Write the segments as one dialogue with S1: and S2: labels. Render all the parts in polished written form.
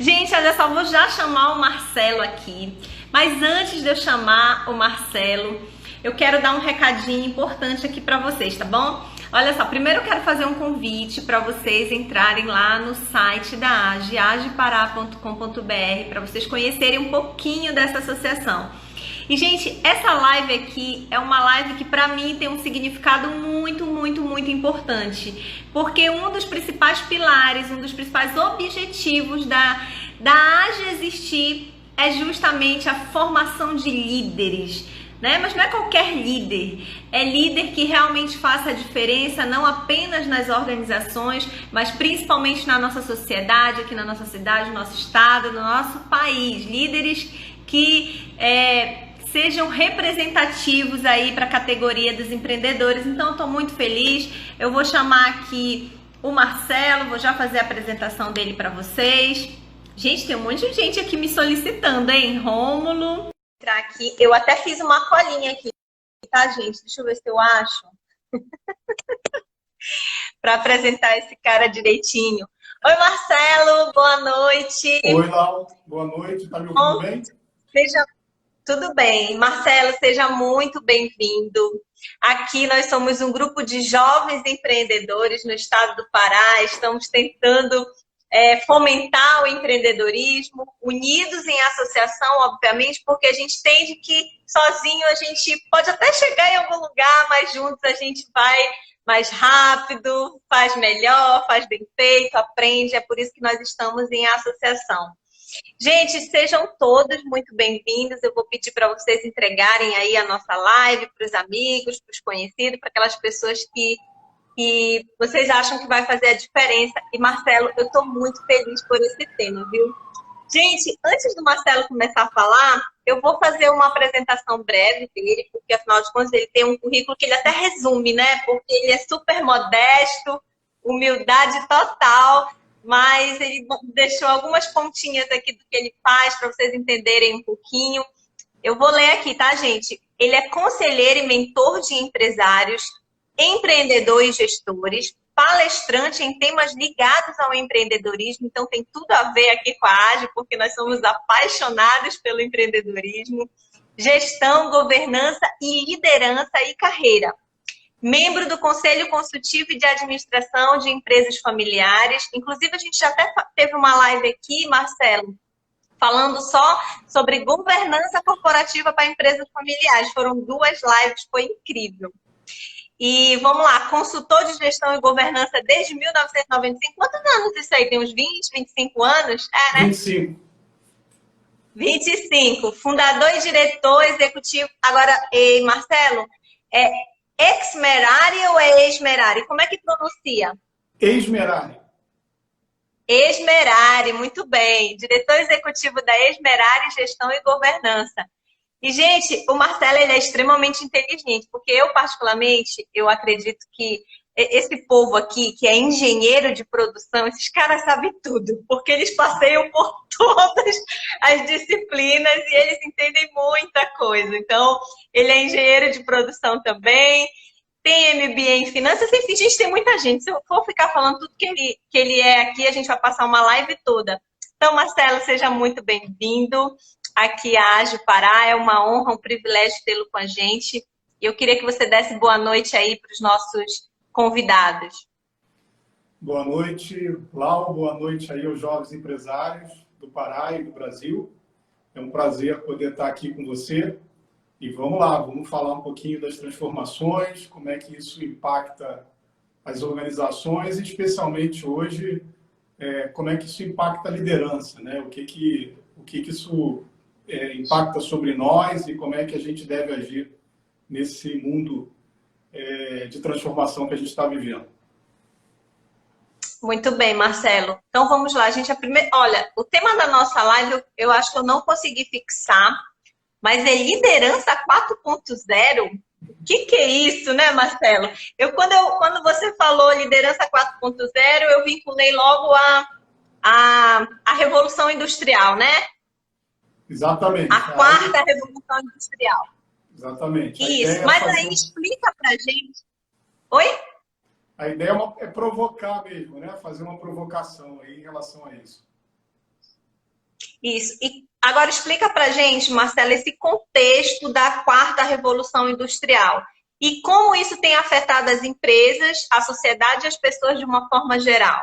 S1: Gente, olha só, vou já chamar o Marcelo aqui. Mas antes de eu chamar o Marcelo, eu quero dar um recadinho importante aqui para vocês, tá bom? Olha só, primeiro eu quero fazer um convite para vocês entrarem lá no site da AGE, agepará.com.br, para vocês conhecerem um pouquinho dessa associação. E, gente, essa live aqui é uma live que para mim tem um significado muito importante, porque um dos principais pilares, um dos principais objetivos da AGE existir é justamente a formação de líderes, né? Mas não é qualquer líder, é líder que realmente faça a diferença, não apenas nas organizações, mas principalmente na nossa sociedade, aqui na nossa cidade, no nosso estado, no nosso país. Líderes que sejam representativos aí para a categoria dos empreendedores. Então, eu estou muito feliz. Eu vou chamar aqui o Marcelo, vou já fazer a apresentação dele para vocês. Gente, tem um monte de gente aqui me solicitando, hein? Rômulo. Entrar aqui. Eu até fiz uma colinha aqui, tá, gente? Deixa eu ver se eu acho. Para apresentar esse cara direitinho. Oi, Marcelo, boa noite.
S2: Oi, Lau, boa noite. Tá me ouvindo bem?
S1: Tudo bem. Marcelo, seja muito bem-vindo. Aqui nós somos um grupo de jovens empreendedores no estado do Pará. Estamos tentando fomentar o empreendedorismo, unidos em associação, obviamente, porque a gente entende que sozinho a gente pode até chegar em algum lugar, mas juntos a gente vai mais rápido, faz melhor, faz bem feito, aprende. É por isso que nós estamos em associação. Gente, sejam todos muito bem-vindos. Eu vou pedir para vocês entregarem aí a nossa live para os amigos, para os conhecidos, para aquelas pessoas que vocês acham que vai fazer a diferença. E, Marcelo, eu estou muito feliz por esse tema, viu? Gente, antes do Marcelo começar a falar, eu vou fazer uma apresentação breve dele, porque, afinal de contas, ele tem um currículo que ele até resume, né? Porque ele é super modesto, humildade total, mas ele deixou algumas pontinhas aqui do que ele faz para vocês entenderem um pouquinho. Eu vou ler aqui, tá, gente? Ele é conselheiro e mentor de empresários, empreendedor e gestores, palestrante em temas ligados ao empreendedorismo, então tem tudo a ver aqui com a AGE, porque nós somos apaixonados pelo empreendedorismo, gestão, governança e liderança e carreira. Membro do Conselho Consultivo e de Administração de Empresas Familiares. Inclusive, a gente já até teve uma live aqui, Marcelo, falando só sobre governança corporativa para empresas familiares. Foram 2 lives, foi incrível. E vamos lá, consultor de gestão e governança desde 1995. Quantos anos isso aí? Tem uns 20, 25 anos? É, né?
S2: 25.
S1: 25. Fundador e diretor executivo. Agora, Marcelo, é ex-merari ou é ex-merari? Como é que pronuncia?
S2: Ex-merari.
S1: Ex-merari, muito bem. Diretor executivo da Ex-merari Gestão e Governança. E, gente, o Marcelo ele é extremamente inteligente, porque eu, particularmente, eu acredito que esse povo aqui, que é engenheiro de produção, esses caras sabem tudo, porque eles passeiam por todas as disciplinas e eles entendem muita coisa. Então, ele é engenheiro de produção também, tem MBA em finanças, enfim, gente, tem muita gente. Se eu for ficar falando tudo que ele é aqui, a gente vai passar uma live toda. Então, Marcelo, seja muito bem-vindo aqui à AGE Pará. É uma honra, um privilégio tê-lo com a gente. E eu queria que você desse boa noite aí para os nossos convidados.
S2: Boa noite, Lau. Boa noite aí aos jovens empresários do Pará e do Brasil. É um prazer poder estar aqui com você. E vamos lá, vamos falar um pouquinho das transformações, como é que isso impacta as organizações, e especialmente hoje, como é que isso impacta a liderança, né? O que isso impacta sobre nós e como é que a gente deve agir nesse mundo de transformação que a gente está vivendo.
S1: Muito bem, Marcelo. Então vamos lá, Olha, o tema da nossa live eu acho que eu não consegui fixar, mas é liderança 4.0. O que é isso, né, Marcelo? Quando você falou liderança 4.0, eu vinculei logo a Revolução Industrial, né?
S2: Exatamente.
S1: A quarta Revolução Industrial.
S2: Exatamente.
S1: Isso, mas aí explica pra gente. Oi?
S2: A ideia é provocar mesmo, né? Fazer uma provocação aí em relação a isso.
S1: Isso. E agora explica para gente, Marcela, esse contexto da quarta revolução industrial e como isso tem afetado as empresas, a sociedade e as pessoas de uma forma geral.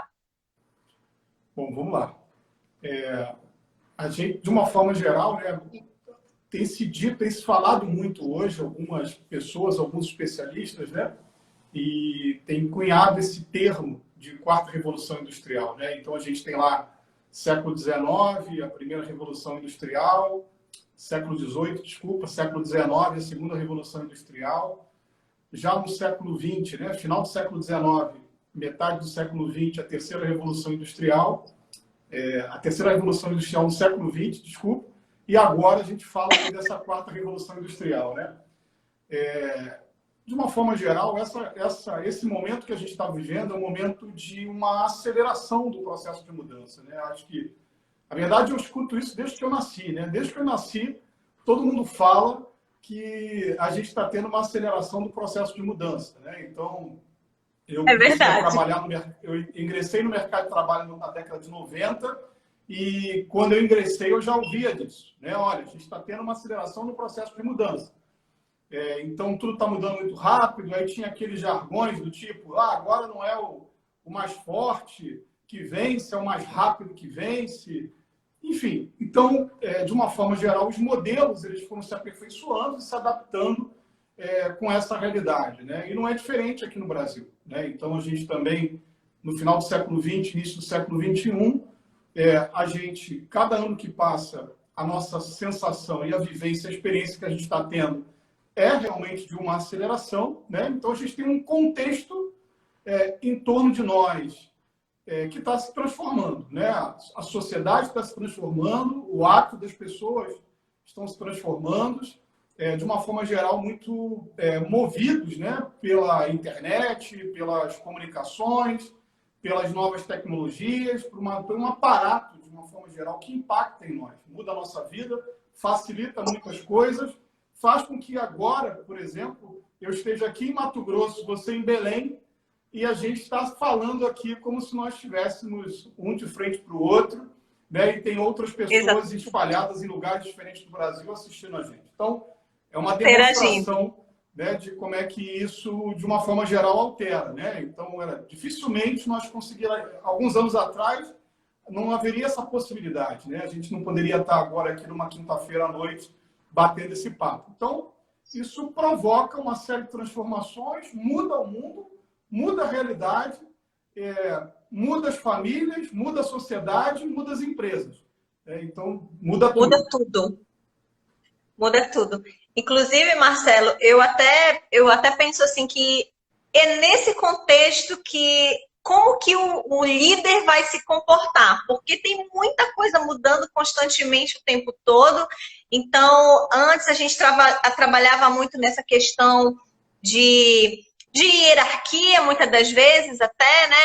S2: Bom, vamos lá. A gente, de uma forma geral, né, tem se dito, tem se falado muito hoje, algumas pessoas, alguns especialistas, né, e tem cunhado esse termo de quarta revolução industrial, né? Então a gente tem lá século XIX, a primeira revolução industrial, século XVIII, desculpa, século XIX, a segunda revolução industrial. Já no século XX, né, final do século XIX, metade do século XX, a terceira revolução industrial, a terceira revolução industrial no século XX, desculpa, e agora a gente fala dessa quarta revolução industrial, né? De uma forma geral, esse momento que a gente está vivendo é um momento de uma aceleração do processo de mudança, né? Acho que, na verdade, eu escuto isso desde que eu nasci, né? Desde que eu nasci, todo mundo fala que a gente está tendo uma aceleração do processo de mudança, né? Então,
S1: É verdade.
S2: eu ingressei no mercado de trabalho na década de 90 e quando eu ingressei eu já ouvia disso, né? Olha, a gente está tendo uma aceleração no processo de mudança. Então, tudo está mudando muito rápido. Aí tinha aqueles jargões do tipo, agora não é o mais forte que vence, é o mais rápido que vence. Enfim, então, de uma forma geral, os modelos eles foram se aperfeiçoando e se adaptando com essa realidade, né? E não é diferente aqui no Brasil, né? Então, a gente também, no final do século XX, início do século XXI, a gente, cada ano que passa, a nossa sensação e a vivência, a experiência que a gente está tendo é realmente de uma aceleração, né? Então, a gente tem um contexto em torno de nós que está se transformando, né? A sociedade está se transformando, o ato das pessoas estão se transformando, de uma forma geral, muito movidos, né? Pela internet, pelas comunicações, pelas novas tecnologias, por um aparato, de uma forma geral, que impacta em nós, muda a nossa vida, facilita muitas coisas, faz com que agora, por exemplo, eu esteja aqui em Mato Grosso, você em Belém, e a gente está falando aqui como se nós estivéssemos um de frente para o outro, né? E tem outras pessoas espalhadas em lugares diferentes do Brasil assistindo a gente. Então, é uma demonstração, né, de como é que isso, de uma forma geral, altera, né? Então, dificilmente nós conseguiríamos, alguns anos atrás, não haveria essa possibilidade, né? A gente não poderia estar agora aqui numa quinta-feira à noite batendo esse papo. Então, isso provoca uma série de transformações, muda o mundo, muda a realidade, muda as famílias, muda a sociedade, muda as empresas. Então, muda tudo.
S1: Muda tudo. Muda tudo. Inclusive, Marcelo, eu até penso assim que é nesse contexto que como que o líder vai se comportar, porque tem muita coisa mudando constantemente o tempo todo. Então, antes a gente trabalhava muito nessa questão de hierarquia, muitas das vezes até, né?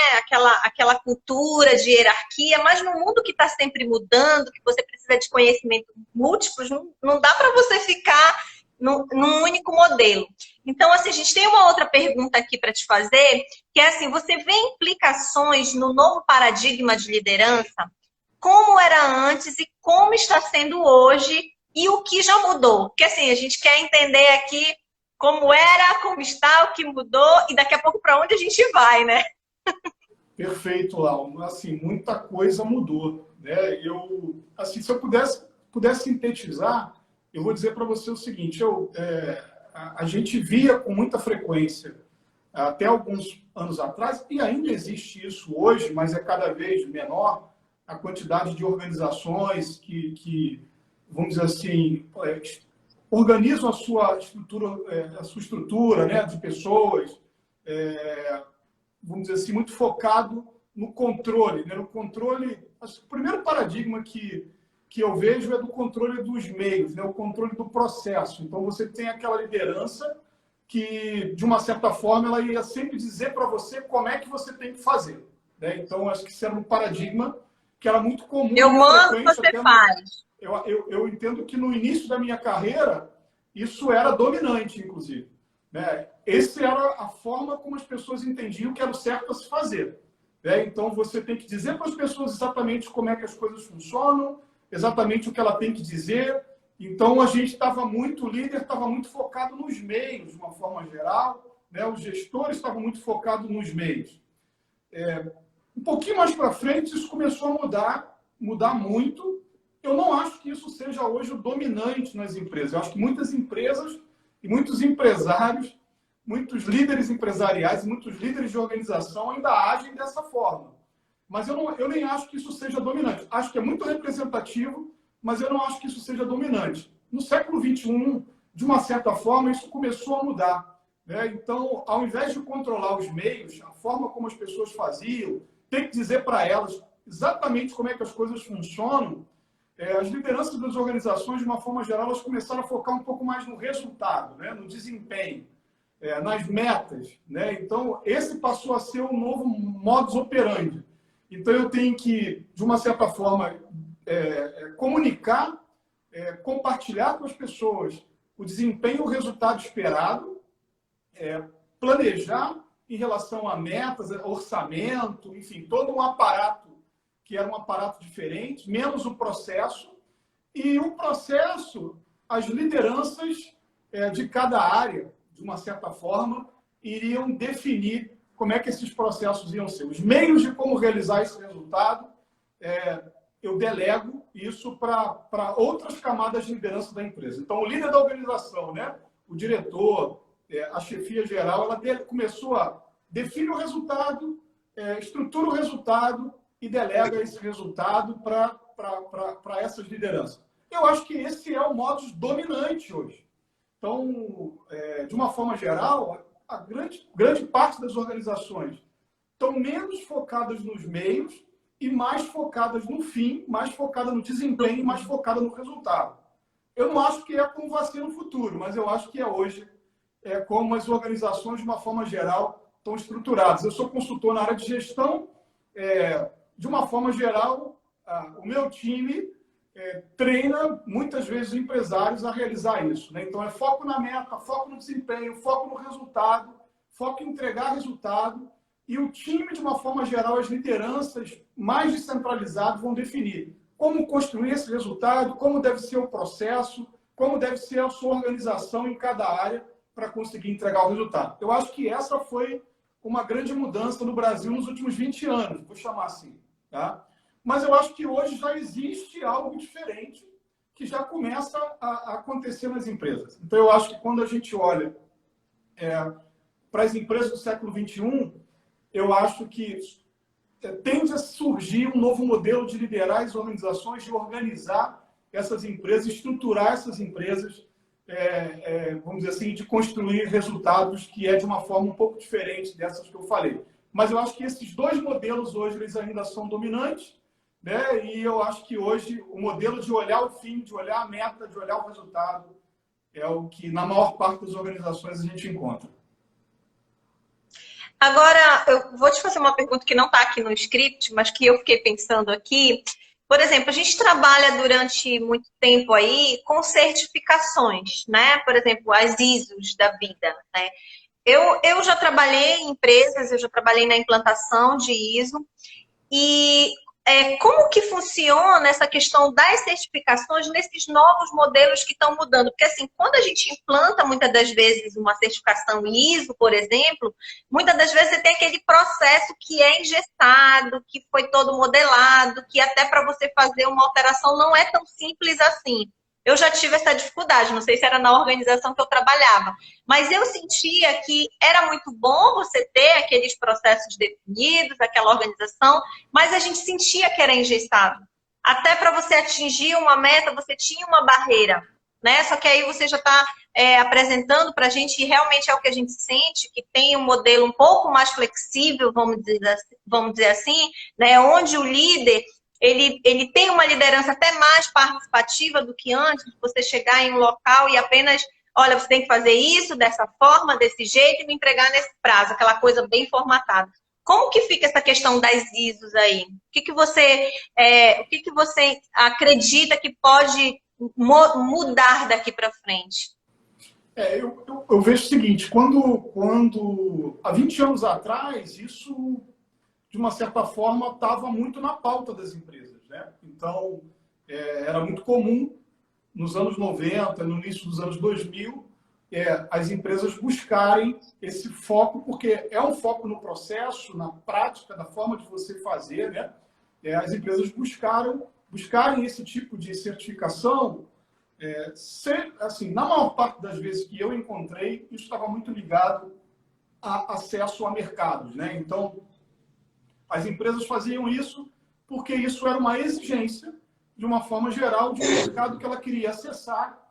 S1: Aquela cultura de hierarquia, mas no mundo que está sempre mudando, que você precisa de conhecimentos múltiplos, não dá para você ficar num único modelo. Então, assim, a gente tem uma outra pergunta aqui para te fazer, que é assim, você vê implicações no novo paradigma de liderança? Como era antes e como está sendo hoje e o que já mudou? Porque, assim, a gente quer entender aqui como era, como está, o que mudou e daqui a pouco para onde a gente vai, né?
S2: Perfeito, Lau. Assim, muita coisa mudou, né? Assim, se eu pudesse sintetizar, eu vou dizer para você o seguinte, a gente via com muita frequência, até alguns anos atrás, e ainda existe isso hoje, mas é cada vez menor, a quantidade de organizações que vamos dizer assim, organizam a sua estrutura, né, de pessoas, vamos dizer assim, muito focado no controle, né? No controle, o primeiro paradigma que eu vejo é do controle dos meios, né? O controle do processo. Então, você tem aquela liderança que, de uma certa forma, ela ia sempre dizer para você como é que você tem que fazer, né? Então, acho que isso era um paradigma que era muito comum.
S1: Eu mando, você faz.
S2: Eu entendo que no início da minha carreira, isso era dominante, inclusive, né? Essa era a forma como as pessoas entendiam que era o certo a se fazer, né? Então, você tem que dizer para as pessoas exatamente como é que as coisas funcionam, exatamente o que ela tem que dizer. Então, a gente estava muito, o líder estava muito focado nos meios, de uma forma geral, né? Os gestores estavam muito focados nos meios. Um pouquinho mais para frente, isso começou a mudar muito. Eu não acho que isso seja hoje o dominante nas empresas. Eu acho que muitas empresas e muitos empresários, muitos líderes empresariais, muitos líderes de organização ainda agem dessa forma. Mas eu nem acho que isso seja dominante. Acho que é muito representativo, mas eu não acho que isso seja dominante. No século XXI, de uma certa forma, isso começou a mudar, né? Então, ao invés de controlar os meios, a forma como as pessoas faziam, ter que dizer para elas exatamente como é que as coisas funcionam, as lideranças das organizações, de uma forma geral, elas começaram a focar um pouco mais no resultado, né? No desempenho, nas metas, né? Então, esse passou a ser o novo modus operandi. Então, eu tenho que, de uma certa forma, comunicar, compartilhar com as pessoas o desempenho e o resultado esperado, planejar em relação a metas, orçamento, enfim, todo um aparato que era um aparato diferente, menos o processo. E o processo, as lideranças de cada área, de uma certa forma, iriam definir como é que esses processos iam ser. Os meios de como realizar esse resultado, eu delego isso para outras camadas de liderança da empresa. Então, o líder da organização, né, o diretor, a chefia geral, ela começou a definir o resultado, estrutura o resultado e delega esse resultado para essas lideranças. Eu acho que esse é o modus dominante hoje. Então, de uma forma geral, a grande parte das organizações estão menos focadas nos meios e mais focadas no fim, mais focadas no desempenho, mais focadas no resultado. Eu não acho que como vai ser no futuro, mas eu acho que hoje como as organizações, de uma forma geral, estão estruturadas. Eu sou consultor na área de gestão. De uma forma geral, o meu time treina muitas vezes empresários a realizar isso, né? Então, foco na meta, foco no desempenho, foco no resultado, foco em entregar resultado. E o time, de uma forma geral, as lideranças mais descentralizadas vão definir como construir esse resultado, como deve ser o processo, como deve ser a sua organização em cada área para conseguir entregar o resultado. Eu acho que essa foi uma grande mudança no Brasil nos últimos 20 anos, vou chamar assim. Tá? Mas eu acho que hoje já existe algo diferente que já começa a acontecer nas empresas. Então, eu acho que quando a gente olha para as empresas do século XXI, eu acho que tende a surgir um novo modelo de liderar as organizações, de organizar essas empresas, estruturar essas empresas, vamos dizer assim, de construir resultados que de uma forma um pouco diferente dessas que eu falei. Mas eu acho que esses dois modelos hoje eles ainda são dominantes, né? E eu acho que hoje o modelo de olhar o fim, de olhar a meta, de olhar o resultado, é o que na maior parte das organizações a gente encontra.
S1: Agora, eu vou te fazer uma pergunta que não está aqui no script, mas que eu fiquei pensando aqui. Por exemplo, a gente trabalha durante muito tempo aí com certificações, né? Por exemplo, as ISOs da vida, né? Eu já trabalhei em empresas, eu já trabalhei na implantação de ISO e como que funciona essa questão das certificações nesses novos modelos que estão mudando? Porque, assim, quando a gente implanta, muitas das vezes, uma certificação ISO, por exemplo, muitas das vezes você tem aquele processo que é engessado, que foi todo modelado, que até para você fazer uma alteração não é tão simples assim. Eu já tive essa dificuldade, não sei se era na organização que eu trabalhava, mas eu sentia que era muito bom você ter aqueles processos definidos, aquela organização, mas a gente sentia que era engessado. Até para você atingir uma meta, você tinha uma barreira, né? Só que aí você já está apresentando para a gente, e realmente é o que a gente sente, que tem um modelo um pouco mais flexível, vamos dizer assim, né? Onde o líder ele tem uma liderança até mais participativa do que antes, de você chegar em um local e apenas, olha, você tem que fazer isso dessa forma, desse jeito, e me entregar nesse prazo, aquela coisa bem formatada. Como que fica essa questão das ISOs aí? O que você acredita que pode mudar daqui para frente?
S2: Eu vejo o seguinte, quando há 20 anos atrás, isso, de uma certa forma, estava muito na pauta das empresas, né? Então, era muito comum nos anos 90, no início dos anos 2000, as empresas buscarem esse foco, porque é um foco no processo, na prática, na forma de você fazer, né? As empresas buscarem esse tipo de certificação, assim, na maior parte das vezes que eu encontrei, isso estava muito ligado a acesso a mercados, né? Então, as empresas faziam isso porque isso era uma exigência, de uma forma geral, de um mercado que ela queria acessar.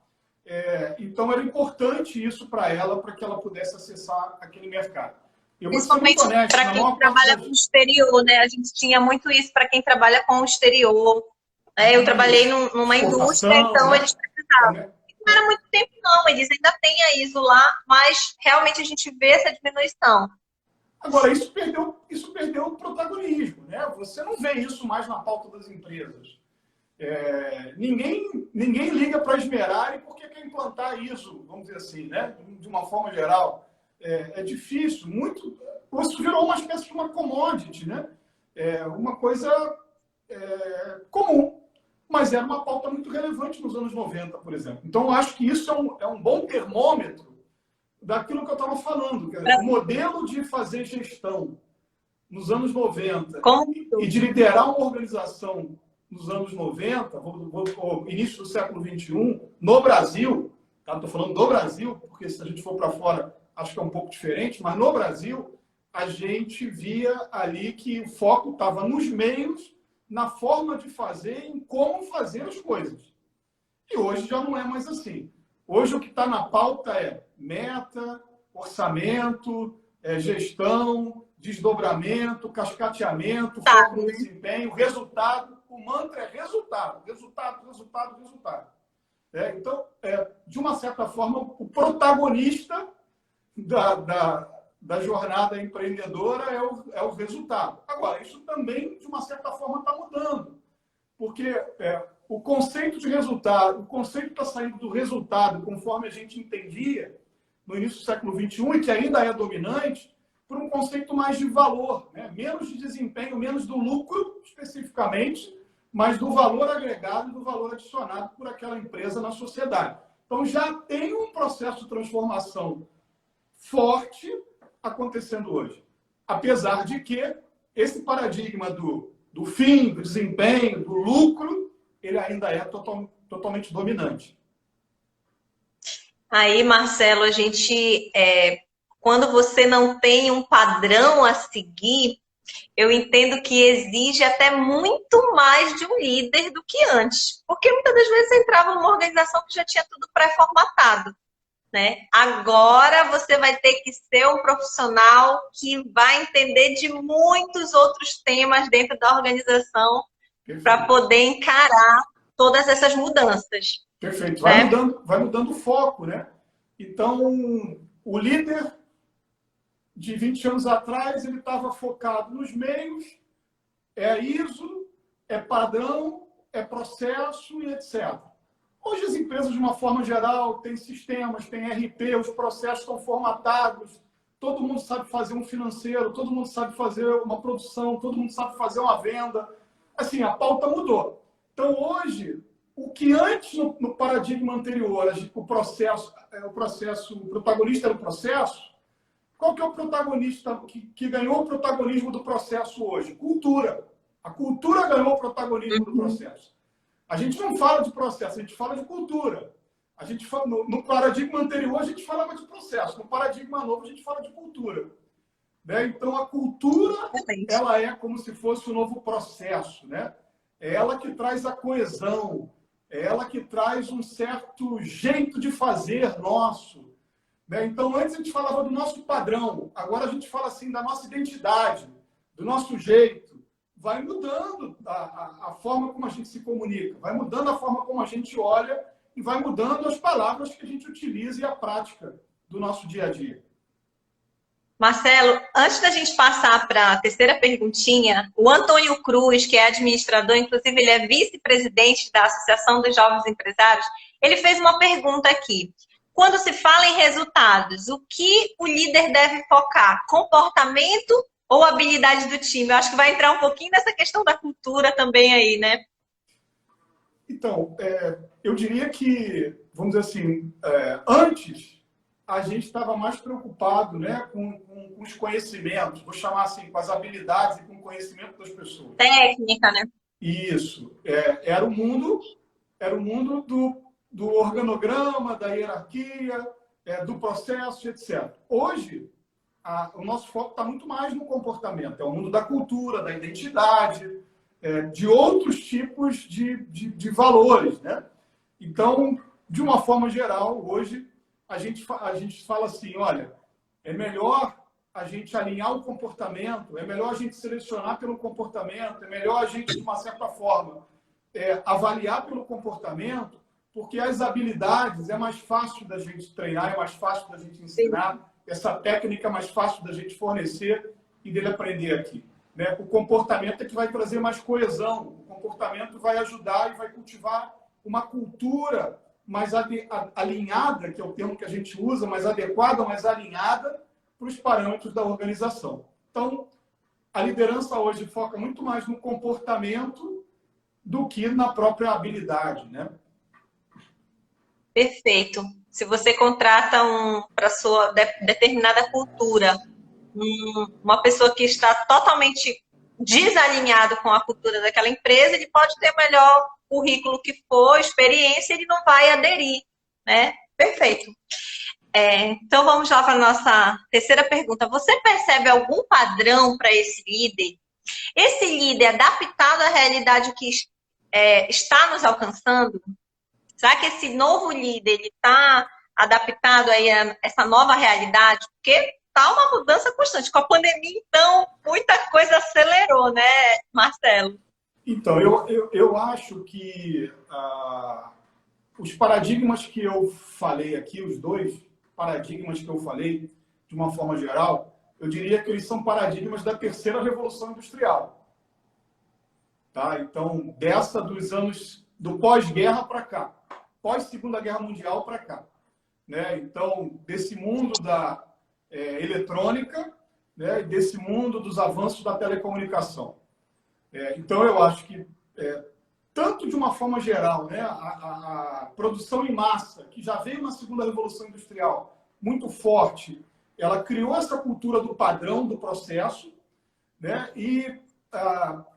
S2: Então, era importante isso para ela, para que ela pudesse acessar aquele mercado. Eu vou ser muito
S1: Principalmente
S2: honesto,
S1: para
S2: na
S1: quem
S2: maior parte
S1: trabalha
S2: das...
S1: com o exterior, né? A gente tinha muito isso para quem trabalha com o exterior. Eu trabalhei numa indústria,
S2: exportação,
S1: então
S2: né?
S1: eles precisavam.
S2: Come-
S1: Não era muito tempo, não. Eles ainda têm a ISO lá, mas realmente a gente vê essa diminuição.
S2: Agora, isso perdeu o protagonismo, né? Você não vê isso mais na pauta das empresas. Ninguém liga para a Esmeralda porque quer implantar isso, vamos dizer assim, né? De uma forma geral. É difícil, isso virou uma espécie de uma commodity, né? Uma coisa comum, mas era uma pauta muito relevante nos anos 90, por exemplo. Então, eu acho que isso é um bom termômetro daquilo que eu estava falando. O modelo de fazer gestão nos anos 90
S1: Como
S2: e de liderar uma organização nos anos 90, início do século XXI, no Brasil, tá? Estou falando do Brasil, porque se a gente for para fora, acho que é um pouco diferente, mas no Brasil, a gente via ali que o foco estava nos meios, na forma de fazer, em como fazer as coisas. E hoje já não é mais assim. Hoje o que está na pauta é meta, orçamento, gestão, desdobramento, cascateamento, foco no desempenho, resultado. O mantra é resultado, resultado, resultado, resultado. Então, de uma certa forma, o protagonista da jornada empreendedora é o resultado. Agora, isso também, de uma certa forma, está mudando. Porque o conceito de resultado, o conceito está saindo do resultado, conforme a gente entendia no início do século XXI, e que ainda é dominante, por um conceito mais de valor, né? Menos de desempenho, menos do lucro, especificamente, mas do valor agregado e do valor adicionado por aquela empresa na sociedade. Então, já tem um processo de transformação forte acontecendo hoje. Apesar de que esse paradigma do fim, do desempenho, do lucro, ele ainda é totalmente dominante.
S1: Aí, Marcelo, a gente, quando você não tem um padrão a seguir, eu entendo que exige até muito mais de um líder do que antes. Porque muitas das vezes você entrava numa organização que já tinha tudo pré-formatado, né? Agora você vai ter que ser um profissional que vai entender de muitos outros temas dentro da organização para poder encarar todas essas mudanças.
S2: Perfeito.
S1: Né?
S2: Vai mudando o foco, né? Então, o líder de 20 anos atrás, ele estava focado nos meios, é ISO, é padrão, é processo e etc. Hoje as empresas, de uma forma geral, têm sistemas, têm RP, os processos estão formatados, todo mundo sabe fazer um financeiro, todo mundo sabe fazer uma produção, todo mundo sabe fazer uma venda. Assim, a pauta mudou. Então, hoje, o que antes, no paradigma anterior, o protagonista era o processo, qual que é o protagonista que ganhou o protagonismo do processo hoje? Cultura. A cultura ganhou o protagonismo do processo. A gente não fala de processo, a gente fala de cultura. No paradigma anterior, a gente falava de processo. No paradigma novo, a gente fala de cultura. Né? Então, a cultura, ela é como se fosse o novo processo. Né? É ela que traz a coesão. É ela que traz um certo jeito de fazer nosso. Né? Então, antes a gente falava do nosso padrão. Agora a gente fala assim da nossa identidade, do nosso jeito. Vai mudando a forma como a gente se comunica, vai mudando a forma como a gente olha e vai mudando as palavras que a gente utiliza e a prática do nosso dia a dia.
S1: Marcelo, antes da gente passar para a terceira perguntinha, o Antônio Cruz, que é administrador, inclusive ele é vice-presidente da Associação dos Jovens Empresários, ele fez uma pergunta aqui. Quando se fala em resultados, o que o líder deve focar? Comportamento ou habilidade do time? Eu acho que vai entrar um pouquinho nessa questão da cultura também aí, né?
S2: Então, eu diria que, vamos dizer assim, antes a gente estava mais preocupado, né, com os conhecimentos, vou chamar assim, com as habilidades e com o conhecimento das pessoas.
S1: Técnica, né?
S2: Isso. Era o mundo do organograma, da hierarquia, do processo, etc. Hoje, o nosso foco está muito mais no comportamento. É o mundo da cultura, da identidade, de outros tipos de valores, né? Então, de uma forma geral, hoje, a gente fala assim, olha, é melhor a gente alinhar o comportamento, é melhor a gente selecionar pelo comportamento, é melhor a gente, de uma certa forma, avaliar pelo comportamento, porque as habilidades é mais fácil da gente treinar, é mais fácil da gente ensinar, essa técnica é mais fácil da gente fornecer e dele aprender aqui. Né? O comportamento é que vai trazer mais coesão, o comportamento vai ajudar e vai cultivar uma cultura mais alinhada, que é o termo que a gente usa, mais adequada, mais alinhada para os parâmetros da organização. Então, a liderança hoje foca muito mais no comportamento do que na própria habilidade, né?
S1: Perfeito. Se você contrata para sua determinada cultura, uma pessoa que está totalmente desalinhado com a cultura daquela empresa, ele pode ter o melhor currículo que for, experiência, ele não vai aderir, né? Perfeito. Então, vamos lá para a nossa terceira pergunta. Você percebe algum padrão para esse líder? Esse líder adaptado à realidade que está nos alcançando? Será que esse novo líder está adaptado aí a essa nova realidade? Porque está uma mudança constante. Com a pandemia, então, muita coisa acelerou, né, Marcelo?
S2: Então, eu acho que os paradigmas que eu falei aqui, os dois paradigmas que eu falei, de uma forma geral, eu diria que eles são paradigmas da terceira revolução industrial. Tá? Então, dessa dos anos do pós-guerra para cá, pós-segunda guerra mundial para cá. Né? Então, desse mundo da eletrônica, né? Desse mundo dos avanços da telecomunicação. Então, eu acho que, tanto de uma forma geral, né? A produção em massa, que já veio na segunda revolução industrial muito forte, ela criou essa cultura do padrão, do processo, né? E,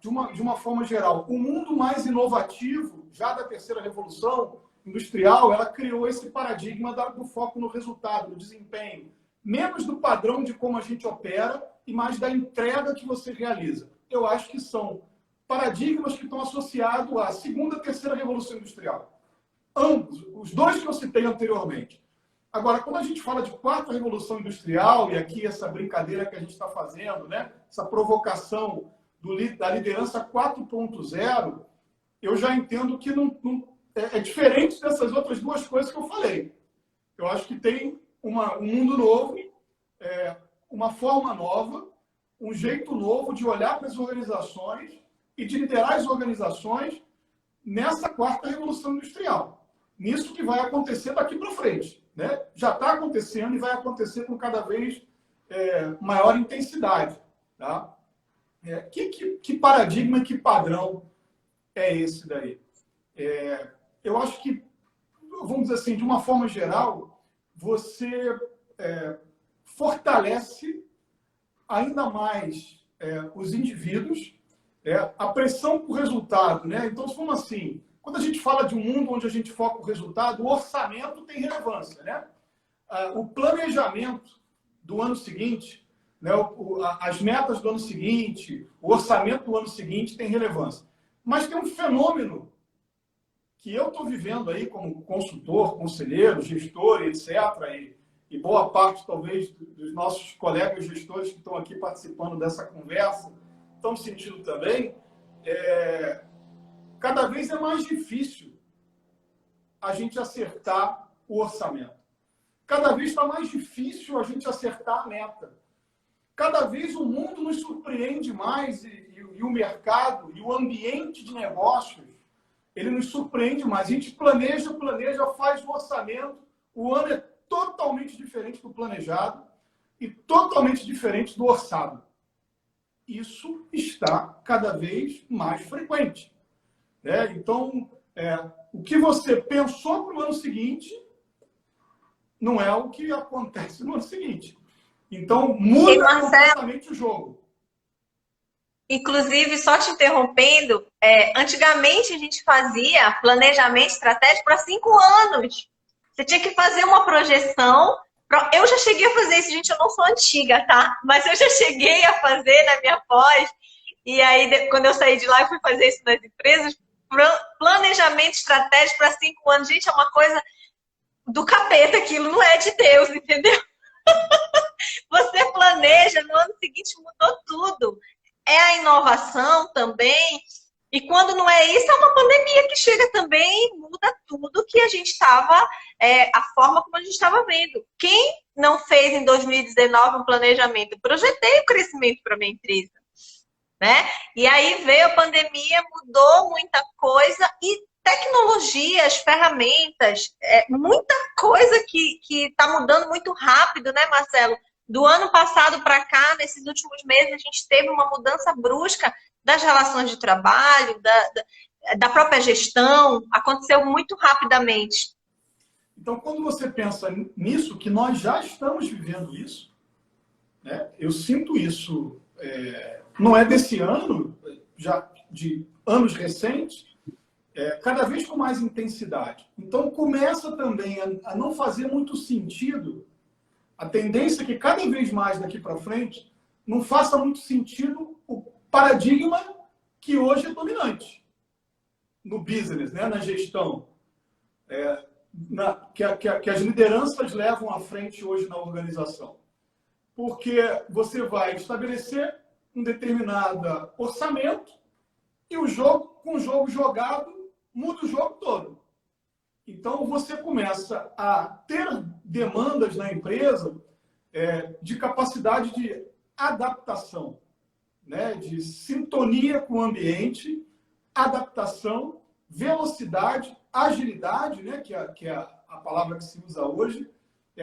S2: de uma forma geral, o mundo mais inovativo, já da terceira revolução industrial, ela criou esse paradigma do foco no resultado, no desempenho, menos do padrão de como a gente opera e mais da entrega que você realiza. Eu acho que são paradigmas que estão associados à segunda e terceira revolução industrial. Ambos, os dois que eu citei anteriormente. Agora, quando a gente fala de quarta revolução industrial, e aqui essa brincadeira que a gente está fazendo, né? Essa provocação da liderança 4.0, eu já entendo que é diferente dessas outras duas coisas que eu falei. Eu acho que tem um mundo novo, uma forma nova, um jeito novo de olhar para as organizações e de liderar as organizações nessa quarta revolução industrial. Nisso que vai acontecer daqui para frente. Né? Já está acontecendo e vai acontecer com cada vez maior intensidade. Tá? Que paradigma, que padrão é esse daí? Eu acho que, vamos dizer assim, de uma forma geral, você fortalece ainda mais os indivíduos, a pressão por resultado. Né? Então, se for assim, quando a gente fala de um mundo onde a gente foca o resultado, o orçamento tem relevância. Né? O planejamento do ano seguinte, né? As metas do ano seguinte, o orçamento do ano seguinte tem relevância. Mas tem um fenômeno que eu estou vivendo aí como consultor, conselheiro, gestor, etc., e boa parte, talvez, dos nossos colegas gestores que estão aqui participando dessa conversa estão sentindo também, cada vez é mais difícil a gente acertar o orçamento. Cada vez está mais difícil a gente acertar a meta. Cada vez o mundo nos surpreende mais e o mercado e o ambiente de negócios, ele nos surpreende mais. A gente planeja, faz o orçamento, o ano é totalmente diferente do planejado e totalmente diferente do orçado. Isso está cada vez mais frequente. Né? Então, o que você pensou para o ano seguinte não é o que acontece no ano seguinte. Então, muda completamente o jogo.
S1: Inclusive, só te interrompendo, antigamente a gente fazia planejamento estratégico para 5 anos. Você tinha que fazer uma projeção. Eu já cheguei a fazer isso, gente, eu não sou antiga, tá? Mas eu já cheguei a fazer na minha pós. E aí, quando eu saí de lá, eu fui fazer isso nas empresas. Planejamento estratégico para 5 anos. Gente, é uma coisa do capeta, aquilo não é de Deus, entendeu? Você planeja, no ano seguinte mudou tudo. É a inovação também. E quando não é isso, é uma pandemia que chega também e muda tudo que a gente estava, a forma como a gente estava vendo. Quem não fez em 2019 um planejamento? Eu projetei o crescimento para a minha empresa, né? E aí veio a pandemia, mudou muita coisa e tecnologias, ferramentas, muita coisa que está mudando muito rápido, né, Marcelo? Do ano passado para cá, nesses últimos meses, a gente teve uma mudança brusca das relações de trabalho, da própria gestão, aconteceu muito rapidamente.
S2: Então, quando você pensa nisso, que nós já estamos vivendo isso, né? Eu sinto isso, não é desse ano, já de anos recentes, cada vez com mais intensidade. Então, começa também a não fazer muito sentido. A tendência é que cada vez mais daqui para frente não faça muito sentido o paradigma que hoje é dominante no business, né? Na gestão, que as lideranças levam à frente hoje na organização. Porque você vai estabelecer um determinado orçamento e com o jogo jogado, muda o jogo todo. Então, você começa a ter demandas na empresa de capacidade de adaptação, né? De sintonia com o ambiente, adaptação, velocidade, agilidade, né? que é a palavra que se usa hoje,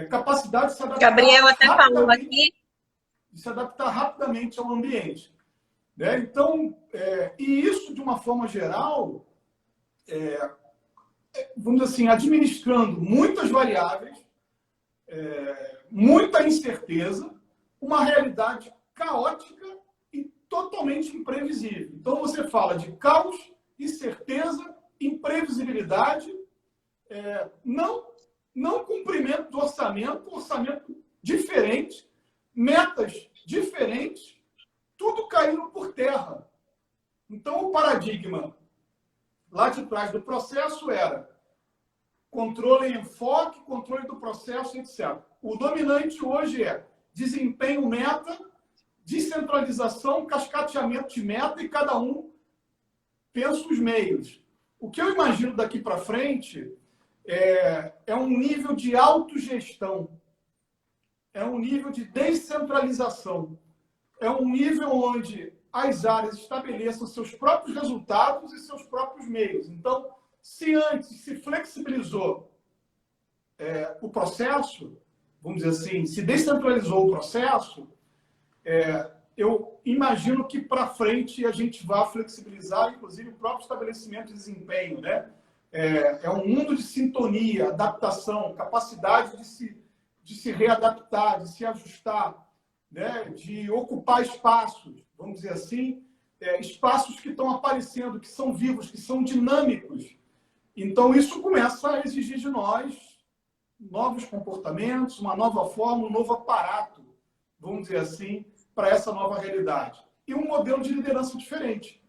S2: capacidade de se adaptar.
S1: Gabriel até falou aqui.
S2: De se adaptar rapidamente ao ambiente. Né? Então, e isso, de uma forma geral, vamos dizer assim, administrando muitas variáveis, muita incerteza, uma realidade caótica e totalmente imprevisível. Então, você fala de caos, incerteza, imprevisibilidade, não cumprimento do orçamento diferente, metas diferentes, tudo caindo por terra. Então, o paradigma lá de trás do processo era controle e enfoque, controle do processo, etc. O dominante hoje é desempenho meta, descentralização, cascateamento de meta e cada um pensa os meios. O que eu imagino daqui para frente é um nível de autogestão, é um nível de descentralização, é um nível onde as áreas estabeleçam seus próprios resultados e seus próprios meios. Então, se antes se flexibilizou o processo, vamos dizer assim, se descentralizou o processo, eu imagino que para frente a gente vai flexibilizar, inclusive, o próprio estabelecimento de desempenho, né? É um mundo de sintonia, adaptação, capacidade de se readaptar, de se ajustar, né? De ocupar espaços, vamos dizer assim, espaços que estão aparecendo, que são vivos, que são dinâmicos. Então, isso começa a exigir de nós novos comportamentos, uma nova forma, um novo aparato, vamos dizer assim, para essa nova realidade. E um modelo de liderança diferente,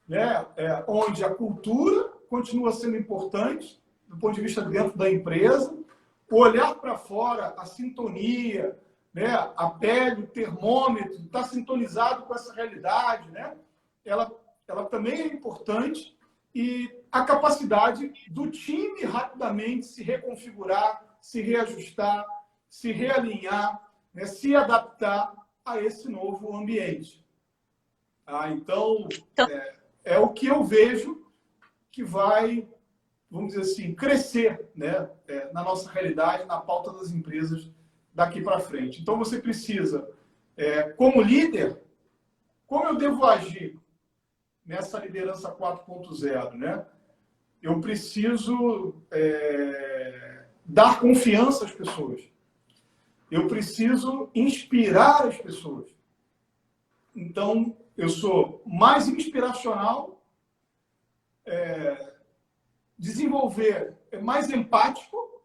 S2: né? Onde a cultura continua sendo importante, do ponto de vista dentro da empresa, o olhar para fora, a sintonia, né? A pele, o termômetro, está sintonizado com essa realidade, né? Ela também é importante, e a capacidade do time rapidamente se reconfigurar, se reajustar, se realinhar, né? Se adaptar a esse novo ambiente. Então, é o que eu vejo que vai, vamos dizer assim, crescer, né? Na nossa realidade, na pauta das empresas daqui para frente. Então, você precisa, como líder, como eu devo agir nessa liderança 4.0, né? eu preciso dar confiança às pessoas. Eu preciso inspirar as pessoas. Então, eu sou mais inspiracional, desenvolver mais empático,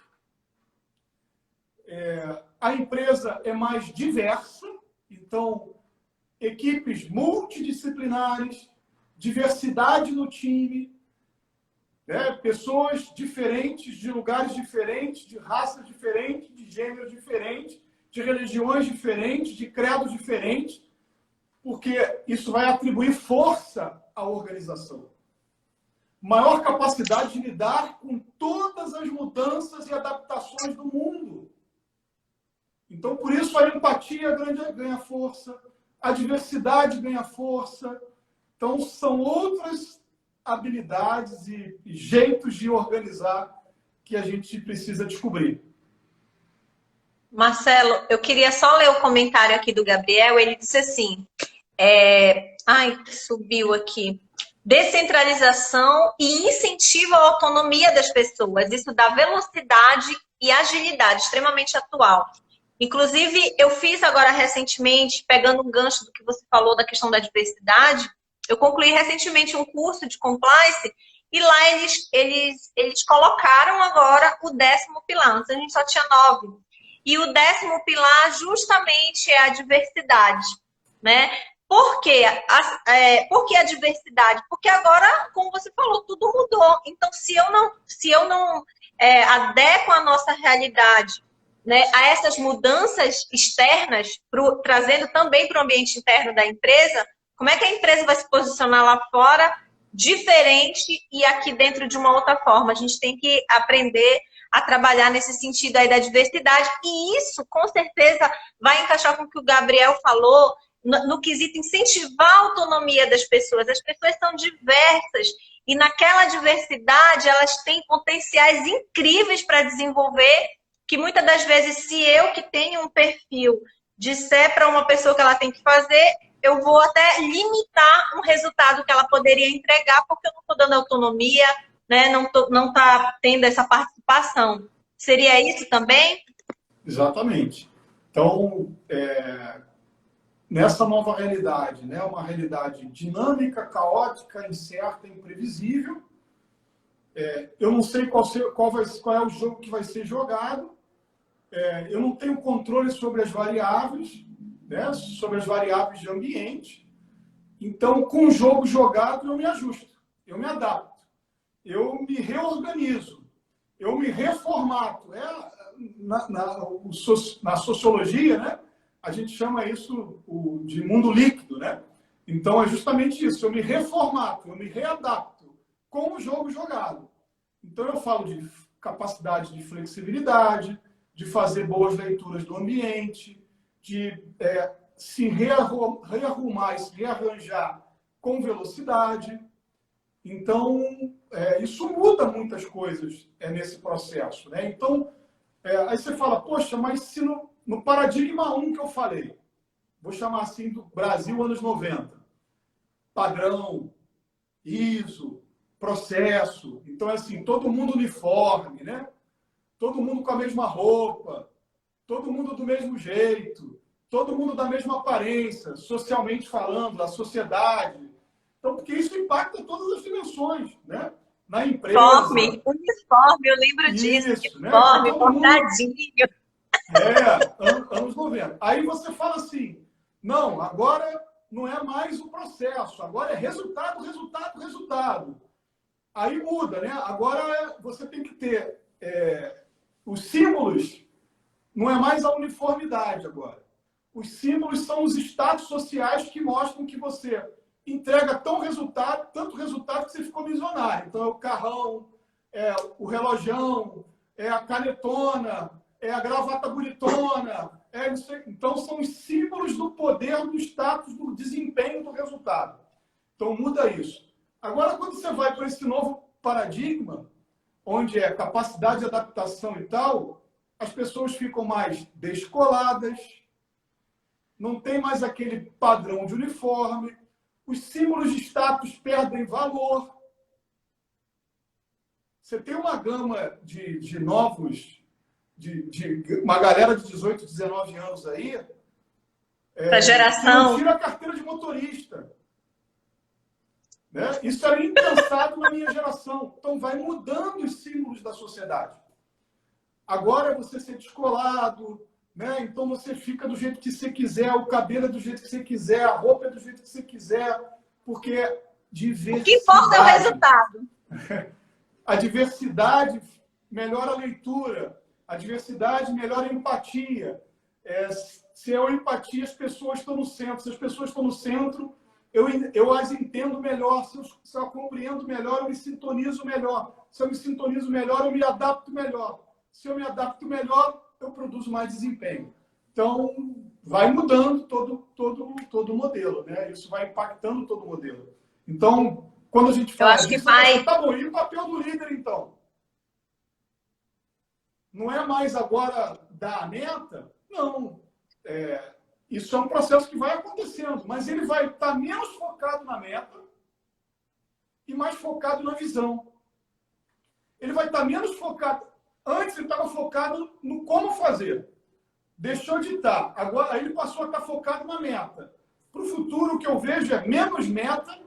S2: a empresa é mais diversa, então, equipes multidisciplinares, diversidade no time, né? Pessoas diferentes, de lugares diferentes, de raças diferentes, de gêneros diferentes, de religiões diferentes, de credos diferentes, porque isso vai atribuir força à organização. Maior capacidade de lidar com todas as mudanças e adaptações do mundo. Então, por isso, a empatia ganha força, a diversidade ganha força. Então, são outras habilidades e jeitos de organizar que a gente precisa descobrir.
S1: Marcelo, eu queria só ler o comentário aqui do Gabriel. Ele disse assim, subiu aqui. Descentralização e incentivo à autonomia das pessoas. Isso dá velocidade e agilidade, extremamente atual. Inclusive, eu fiz agora recentemente, pegando um gancho do que você falou da questão da diversidade, eu concluí recentemente um curso de compliance e lá eles colocaram agora o 10º pilar. Antes a gente só tinha 9. E o 10º pilar justamente é a diversidade, né? Por quê? Por que a diversidade? Porque agora, como você falou, tudo mudou. Então, se eu não adequo a nossa realidade, né, a essas mudanças externas, trazendo também para o ambiente interno da empresa, como é que a empresa vai se posicionar lá fora diferente e aqui dentro de uma outra forma? A gente tem que aprender a trabalhar nesse sentido aí da diversidade. E isso, com certeza, vai encaixar com o que o Gabriel falou, no quesito incentivar a autonomia das pessoas. As pessoas são diversas e naquela diversidade elas têm potenciais incríveis para desenvolver, que muitas das vezes, se eu que tenho um perfil disser para uma pessoa que ela tem que fazer, eu vou até limitar um resultado que ela poderia entregar, porque eu não estou dando autonomia, né? Não está tendo essa participação. Seria isso também?
S2: Exatamente. Então, nessa nova realidade, né, uma realidade dinâmica, caótica, incerta, imprevisível, eu não sei qual é o jogo que vai ser jogado, eu não tenho controle sobre as variáveis, né, sobre as variáveis de ambiente. Então, com o jogo jogado, eu me ajusto, eu me adapto, eu me reorganizo, eu me reformato. Na sociologia, né, a gente chama isso de mundo líquido, né? Então, é justamente isso, eu me reformato, eu me readapto com o jogo jogado. Então, eu falo de capacidade de flexibilidade, de fazer boas leituras do ambiente, de se rearrumar e se rearranjar com velocidade. Então, isso muda muitas coisas nesse processo, né? Então, aí você fala, poxa, mas se no paradigma 1 que eu falei, vou chamar assim do Brasil anos 90, padrão, ISO, processo, então assim, todo mundo uniforme, né? Todo mundo com a mesma roupa, todo mundo do mesmo jeito, todo mundo da mesma aparência, socialmente falando, da sociedade. Então, porque isso impacta todas as dimensões, né? Na empresa.
S1: Uniforme, eu lembro disso.
S2: Isso,
S1: Uniforme,
S2: né?
S1: bordadinho.
S2: Anos 90. Aí você fala assim, não, agora não é mais o processo, agora é resultado, resultado, resultado. Aí muda, né? Agora você tem que ter os símbolos, não é mais a uniformidade agora. Os símbolos são os status sociais que mostram que você entrega tanto resultado que você ficou milionário. Então, é o carrão, é o relojão, é a canetona, é a gravata bonitona. Então, são os símbolos do poder, do status, do desempenho do resultado. Então, muda isso. Agora, quando você vai para esse novo paradigma, onde é capacidade de adaptação e tal, as pessoas ficam mais descoladas, não tem mais aquele padrão de uniforme, os símbolos de status perdem valor. você tem uma gama de novos, de uma galera de 18, 19 anos aí,
S1: Da
S2: que não
S1: geração.
S2: tira a carteira de motorista. Né? Isso era impensado na minha geração. Então, vai mudando os símbolos da sociedade. Agora é você ser descolado, né? Então você fica do jeito que você quiser, o cabelo é do jeito que você quiser, a roupa é do jeito que você quiser, porque diversidade.
S1: O que importa é o resultado.
S2: A diversidade melhora a leitura, a diversidade melhora a empatia. Se eu empatia, as pessoas estão no centro. Se as pessoas estão no centro, eu as entendo melhor. Se eu compreendo melhor, eu me sintonizo melhor. Se eu me sintonizo melhor, eu me adapto melhor. Se eu me adapto melhor, eu produzo mais desempenho. Então, vai mudando todo o modelo, né? Isso vai impactando todo o modelo. Então, quando a gente fala disso, tá bom, e o papel do líder, então? Não é mais agora dar a meta? Não. Isso é um processo que vai acontecendo, mas ele vai estar menos focado na meta e mais focado na visão. Ele vai estar menos focado... Antes ele estava focado no como fazer. Deixou de estar. Agora aí ele passou a estar focado na meta. Para o futuro, o que eu vejo é menos meta,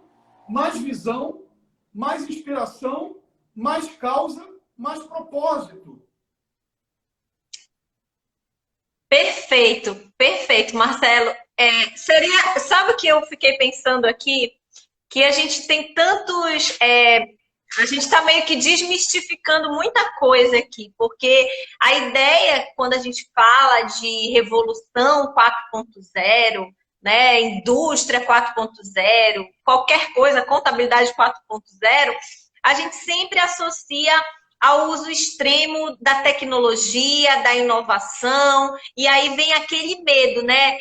S2: mais visão, mais inspiração, mais causa, mais propósito.
S1: Perfeito, perfeito, Marcelo. Sabe o que eu fiquei pensando aqui? Que a gente tem tantos... A gente está meio que desmistificando muita coisa aqui, porque a ideia, quando a gente fala de revolução 4.0, né, indústria 4.0, qualquer coisa, contabilidade 4.0, a gente sempre associa ao uso extremo da tecnologia, da inovação, e aí vem aquele medo, né?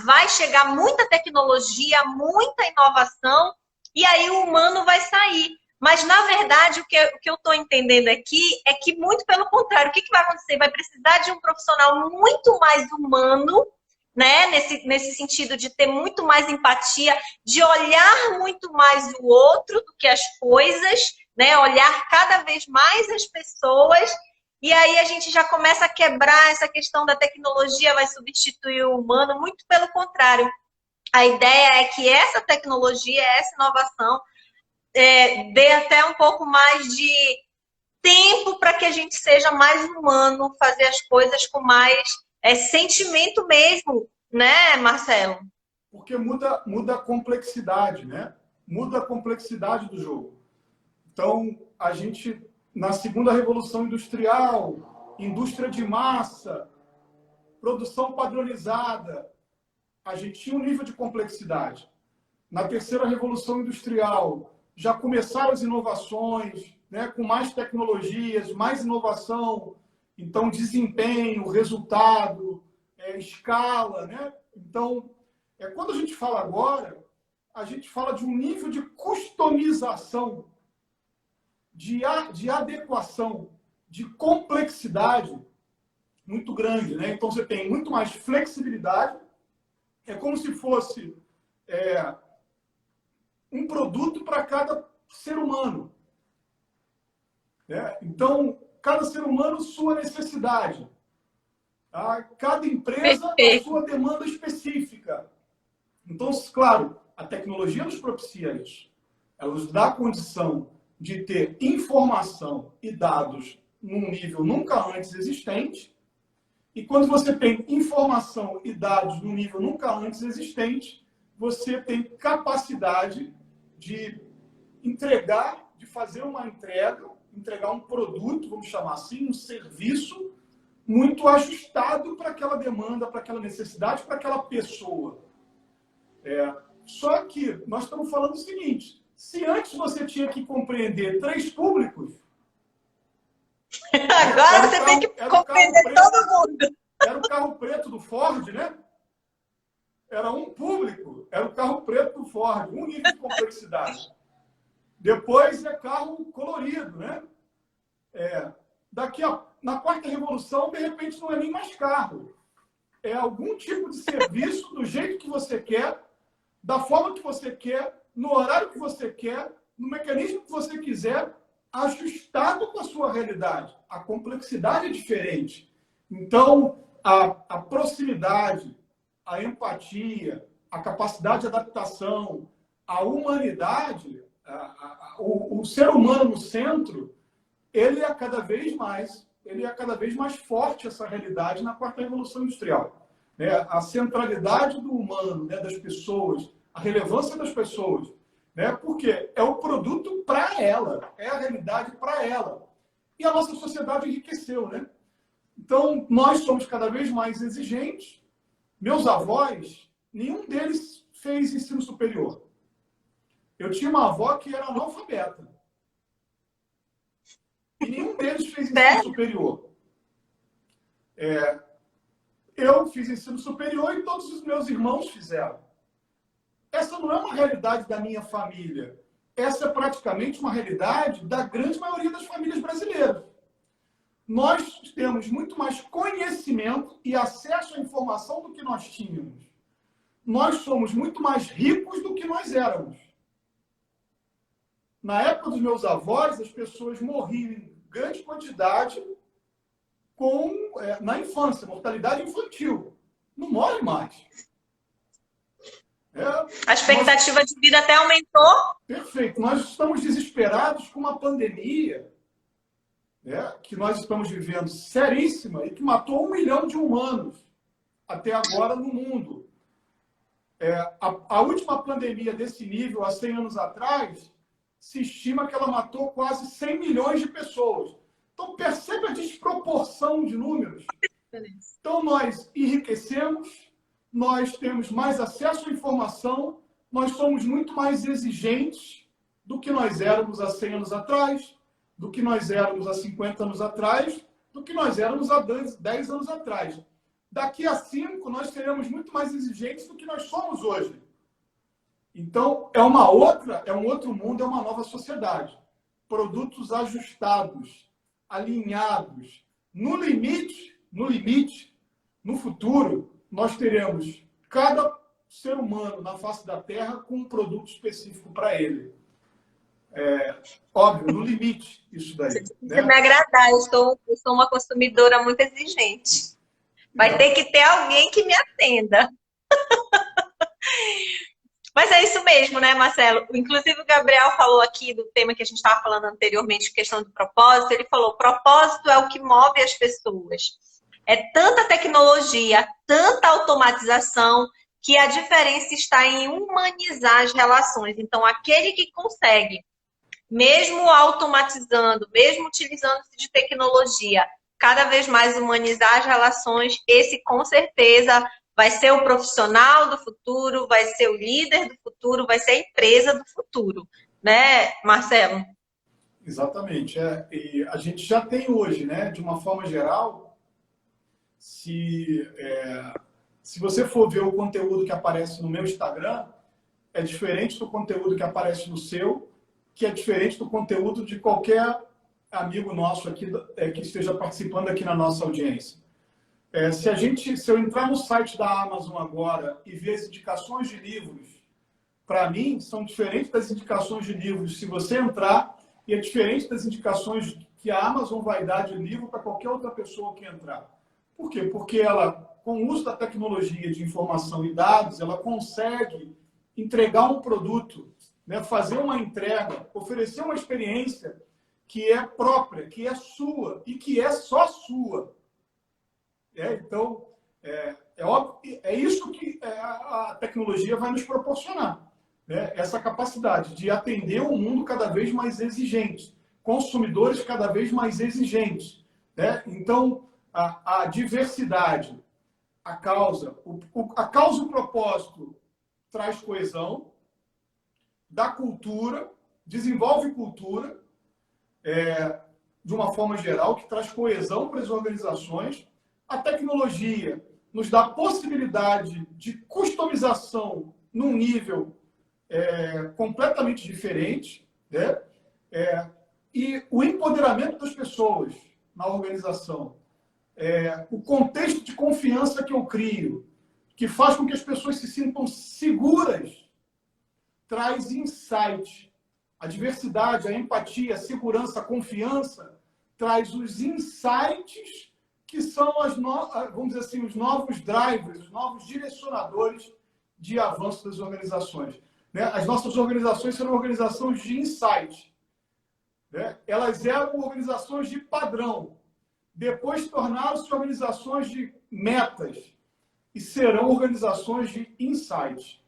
S1: Vai chegar muita tecnologia, muita inovação, e aí o humano vai sair. Mas, na verdade, o que eu estou entendendo aqui é que, muito pelo contrário, o que vai acontecer? Vai precisar de um profissional muito mais humano, né? Nesse sentido de ter muito mais empatia, de olhar muito mais o outro do que as coisas, né? Olhar cada vez mais as pessoas. E aí a gente já começa a quebrar essa questão da tecnologia vai substituir o humano. Muito pelo contrário. A ideia é que essa tecnologia, essa inovação, dê até um pouco mais de tempo para que a gente seja mais humano, fazer as coisas com mais sentimento mesmo, né, Marcelo?
S2: Porque muda a complexidade, né? Muda a complexidade do jogo. Então, a gente, na segunda revolução industrial, indústria de massa, produção padronizada, a gente tinha um nível de complexidade. Na terceira revolução industrial, já começaram as inovações, né, com mais tecnologias, mais inovação, então desempenho, resultado, escala, né? Então, quando a gente fala agora, a gente fala de um nível de customização, de adequação, de complexidade muito grande, né? Então você tem muito mais flexibilidade, é como se fosse um produto para cada ser humano. Então, cada ser humano, sua necessidade. Tá? Cada empresa, a sua demanda específica. Então, claro, a tecnologia nos propicia isso. Ela nos dá a condição de ter informação e dados num nível nunca antes existente. E quando você tem informação e dados num nível nunca antes existente, você tem capacidade de entregar, de fazer uma entregar um produto, vamos chamar assim, um serviço muito ajustado para aquela demanda, para aquela necessidade, para aquela pessoa. Só que nós estamos falando o seguinte, se antes você tinha que compreender 3 públicos...
S1: Agora você tem que compreender todo mundo.
S2: Era o carro preto do Ford, né? Era um público, era o carro preto do Ford, um nível de complexidade. Depois é carro colorido, né? Na quarta revolução, de repente, não é nem mais carro. É algum tipo de serviço do jeito que você quer, da forma que você quer, no horário que você quer, no mecanismo que você quiser, ajustado com a sua realidade. A complexidade é diferente. Então, a proximidade, a empatia, a capacidade de adaptação, a humanidade, o ser humano no centro, ele é cada vez mais forte, essa realidade, na quarta revolução industrial. Né? A centralidade do humano, né, das pessoas, a relevância das pessoas, né? Porque é o produto para ela, é a realidade para ela. E a nossa sociedade enriqueceu, né? Então, nós somos cada vez mais exigentes. Meus avós, nenhum deles fez ensino superior. Eu tinha uma avó que era analfabeta. E nenhum deles fez ensino superior. Eu fiz ensino superior e todos os meus irmãos fizeram. Essa não é uma realidade da minha família. Essa é praticamente uma realidade da grande maioria das famílias brasileiras. Nós temos muito mais conhecimento e acesso à informação do que nós tínhamos. Nós somos muito mais ricos do que nós éramos. Na época dos meus avós, as pessoas morriam em grande quantidade na infância, mortalidade infantil. Não morre mais.
S1: A expectativa de vida até aumentou.
S2: Perfeito. Nós estamos desesperados com uma pandemia, né, que nós estamos vivendo seríssima e que matou 1 milhão de humanos até agora no mundo. A última pandemia desse nível, há 100 anos atrás, se estima que ela matou quase 100 milhões de pessoas. Então, percebe a desproporção de números. Então, nós enriquecemos, nós temos mais acesso à informação, nós somos muito mais exigentes do que nós éramos há 100 anos atrás, do que nós éramos há 50 anos atrás, do que nós éramos há 10 anos atrás. Daqui a 5, nós seremos muito mais exigentes do que nós somos hoje. Então, é um outro mundo, é uma nova sociedade. Produtos ajustados, alinhados. No limite, no futuro, nós teremos cada ser humano na face da Terra com um produto específico para ele. Óbvio, no limite, isso daí.
S1: Você né? Me agradar, eu sou uma consumidora muito exigente. Vai ter que ter alguém que me atenda. Mas é isso mesmo, né, Marcelo? Inclusive, o Gabriel falou aqui do tema que a gente estava falando anteriormente, questão do propósito. Ele falou, propósito é o que move as pessoas. É tanta tecnologia, tanta automatização, que a diferença está em humanizar as relações. Então, aquele que consegue, mesmo automatizando, mesmo utilizando-se de tecnologia, cada vez mais humanizar as relações, esse com certeza vai ser o profissional do futuro, vai ser o líder do futuro, vai ser a empresa do futuro, né, Marcelo?
S2: Exatamente. E a gente já tem hoje, né, de uma forma geral, se você for ver o conteúdo que aparece no meu Instagram, é diferente do conteúdo que aparece no seu, que é diferente do conteúdo de qualquer amigo nosso aqui que esteja participando aqui na nossa audiência. Se eu entrar no site da Amazon agora e ver as indicações de livros, para mim, são diferentes das indicações de livros se você entrar, e é diferente das indicações que a Amazon vai dar de livro para qualquer outra pessoa que entrar. Por quê? Porque ela, com o uso da tecnologia de informação e dados, ela consegue entregar um produto, né, fazer uma entrega, oferecer uma experiência que é própria, que é sua e que é só sua. Então, óbvio, é isso que a tecnologia vai nos proporcionar, né? Essa capacidade de atender um mundo cada vez mais exigente, consumidores cada vez mais exigentes, né? Então, a diversidade, a causa e o propósito traz coesão, dá cultura, desenvolve cultura, de uma forma geral, que traz coesão para as organizações. A tecnologia nos dá a possibilidade de customização num nível completamente diferente, né? E o empoderamento das pessoas na organização, o contexto de confiança que eu crio, que faz com que as pessoas se sintam seguras, traz insight. A diversidade, a empatia, a segurança, a confiança traz os insights que são vamos dizer assim, os novos drivers, os novos direcionadores de avanço das organizações. Né? As nossas organizações serão organizações de insight. Né? Elas eram organizações de padrão. Depois tornaram-se organizações de metas e serão organizações de insight.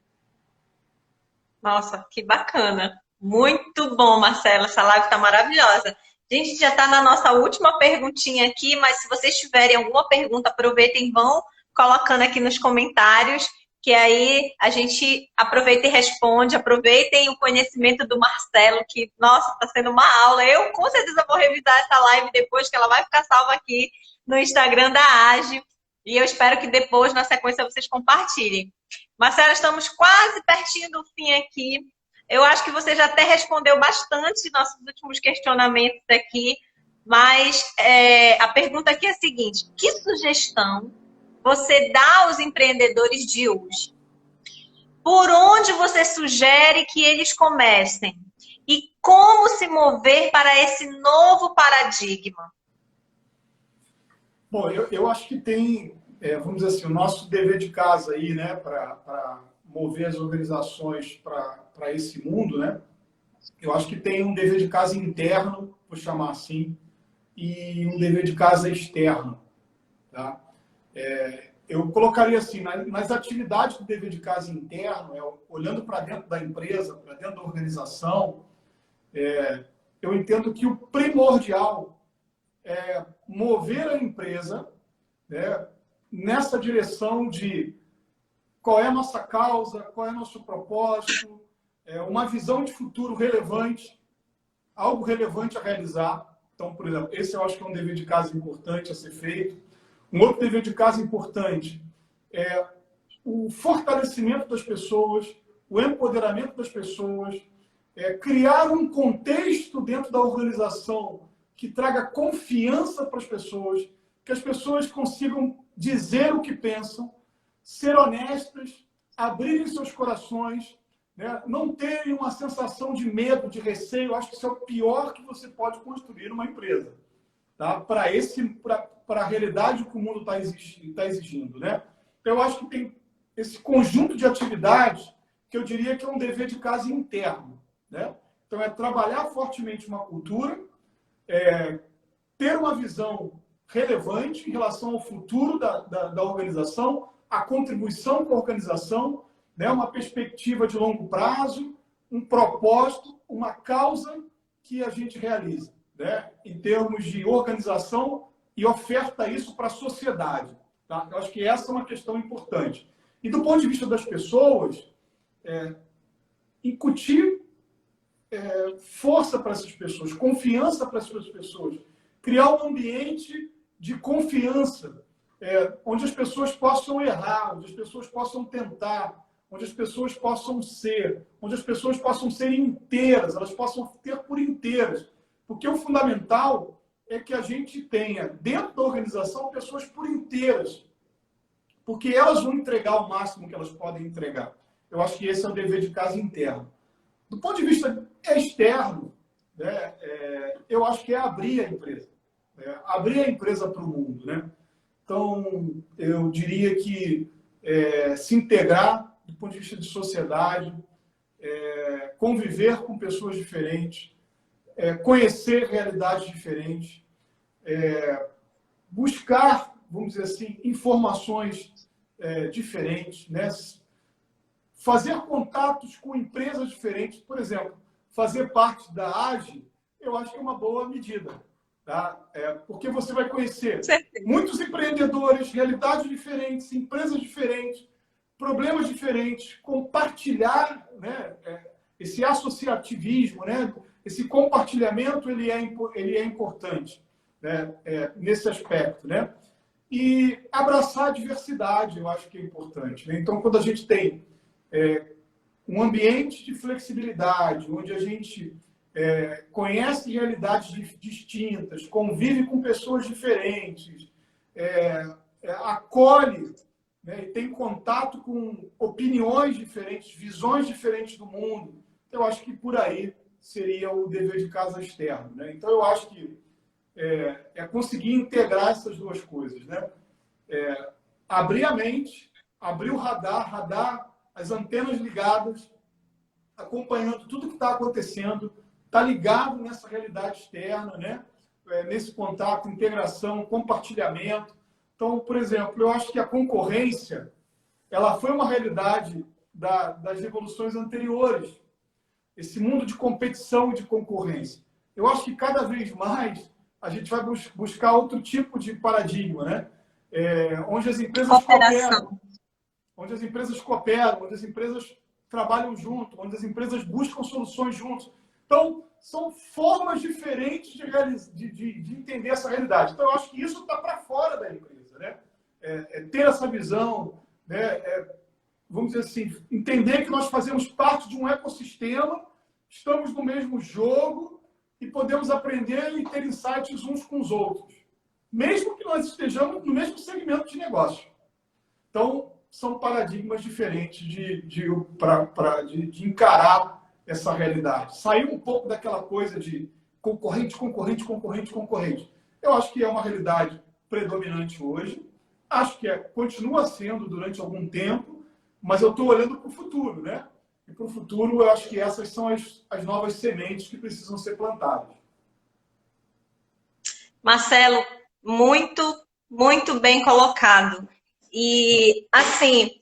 S1: Nossa, que bacana. Muito bom, Marcela. Essa live está maravilhosa. A gente já está na nossa última perguntinha aqui, mas se vocês tiverem alguma pergunta, aproveitem, vão colocando aqui nos comentários, que aí a gente aproveita e responde. Aproveitem o conhecimento do Marcelo, que, nossa, está sendo uma aula. Eu, com certeza, vou revisar essa live depois, que ela vai ficar salva aqui no Instagram da AGE. E eu espero que depois, na sequência, vocês compartilhem. Marcelo, estamos quase pertinho do fim aqui. Eu acho que você já até respondeu bastante nossos últimos questionamentos aqui, mas a pergunta aqui é a seguinte: que sugestão você dá aos empreendedores de hoje? Por onde você sugere que eles comecem? E como se mover para esse novo paradigma?
S2: Bom, eu acho que tem, vamos dizer assim, o nosso dever de casa aí, né, para mover as organizações para esse mundo, né? Eu acho que tem um dever de casa interno, vou chamar assim, e um dever de casa externo, tá? Eu colocaria assim, nas atividades do dever de casa interno, olhando para dentro da empresa, para dentro da organização, eu entendo que o primordial é mover a empresa, né, nessa direção de qual é a nossa causa, qual é o nosso propósito, uma visão de futuro relevante, algo relevante a realizar. Então, por exemplo, esse eu acho que é um dever de casa importante a ser feito. Um outro dever de casa importante é o fortalecimento das pessoas, o empoderamento das pessoas, criar um contexto dentro da organização que traga confiança para as pessoas, que as pessoas consigam dizer o que pensam, ser honestas, abrirem seus corações, né? Não terem uma sensação de medo, de receio. Eu acho que isso é o pior que você pode construir numa empresa, tá? Para a realidade que o mundo está exigindo, né? Então, eu acho que tem esse conjunto de atividades que eu diria que é um dever de casa interno, né? Então, é trabalhar fortemente uma cultura, ter uma visão relevante em relação ao futuro da organização, a contribuição com a organização, né? Uma perspectiva de longo prazo, um propósito, uma causa que a gente realiza, né? Em termos de organização e oferta isso para a sociedade. Tá? Eu acho que essa é uma questão importante. E do ponto de vista das pessoas, incutir força para essas pessoas, confiança para essas pessoas, criar um ambiente de confiança, onde as pessoas possam errar, onde as pessoas possam tentar, onde as pessoas possam ser, onde as pessoas possam ser inteiras, elas possam ter por inteiras. Porque o fundamental é que a gente tenha, dentro da organização, pessoas por inteiras. Porque elas vão entregar o máximo que elas podem entregar. Eu acho que esse é o dever de casa interno. Do ponto de vista externo, né, eu acho que é abrir a empresa. Abrir a empresa para o mundo, né? Então, eu diria que se integrar do ponto de vista de sociedade, conviver com pessoas diferentes, conhecer realidades diferentes, buscar, vamos dizer assim, informações diferentes, né? Fazer contatos com empresas diferentes. Por exemplo, fazer parte da AGE, eu acho que é uma boa medida. Tá? Porque você vai conhecer muitos empreendedores, realidades diferentes, empresas diferentes, problemas diferentes, compartilhar, né, esse associativismo, né, esse compartilhamento, ele é importante, né, nesse aspecto. Né? E abraçar a diversidade, eu acho que é importante. Né? Então, quando a gente tem um ambiente de flexibilidade, onde a gente conhece realidades distintas, convive com pessoas diferentes, acolhe, né, e tem contato com opiniões diferentes, visões diferentes do mundo. Eu acho que por aí seria o dever de casa externo, né? Então, eu acho que conseguir integrar essas duas coisas, né? Abrir a mente, abrir o radar, as antenas ligadas, acompanhando tudo que está acontecendo, está ligado nessa realidade externa, né? Nesse contato, integração, compartilhamento. Então, por exemplo, eu acho que a concorrência ela foi uma realidade das revoluções anteriores. Esse mundo de competição e de concorrência. Eu acho que cada vez mais a gente vai buscar outro tipo de paradigma, né? Onde as empresas cooperam, onde as empresas trabalham junto, onde as empresas buscam soluções juntos. Então, são formas diferentes de entender essa realidade. Então, eu acho que isso está para fora da empresa, né? Ter essa visão, né? Vamos dizer assim, entender que nós fazemos parte de um ecossistema, estamos no mesmo jogo e podemos aprender e ter insights uns com os outros, mesmo que nós estejamos no mesmo segmento de negócio. Então, são paradigmas diferentes de encarar essa realidade. Sair um pouco daquela coisa de concorrente. Eu acho que é uma realidade predominante hoje. Acho que continua sendo durante algum tempo, mas eu estou olhando para o futuro, né? E para o futuro, eu acho que essas são as novas sementes que precisam ser plantadas.
S1: Marcelo, muito bem colocado. E, assim,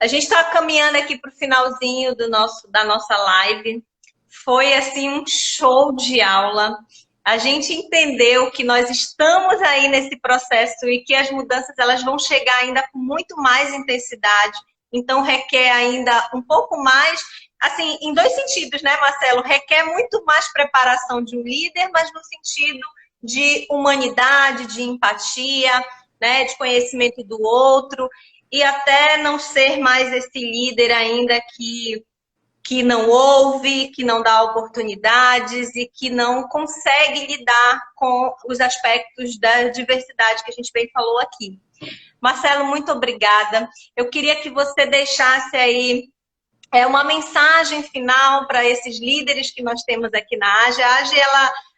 S1: a gente está caminhando aqui para o finalzinho da nossa live. Foi, assim, um show de aula. A gente entendeu que nós estamos aí nesse processo e que as mudanças elas vão chegar ainda com muito mais intensidade. Então, requer ainda um pouco mais, assim, em dois sentidos, né, Marcelo? Requer muito mais preparação de um líder, mas no sentido de humanidade, de empatia, né, de conhecimento do outro, e até não ser mais esse líder ainda que não ouve, que não dá oportunidades e que não consegue lidar com os aspectos da diversidade que a gente bem falou aqui. Marcelo, muito obrigada. Eu queria que você deixasse aí uma mensagem final para esses líderes que nós temos aqui na AGE. A AGE,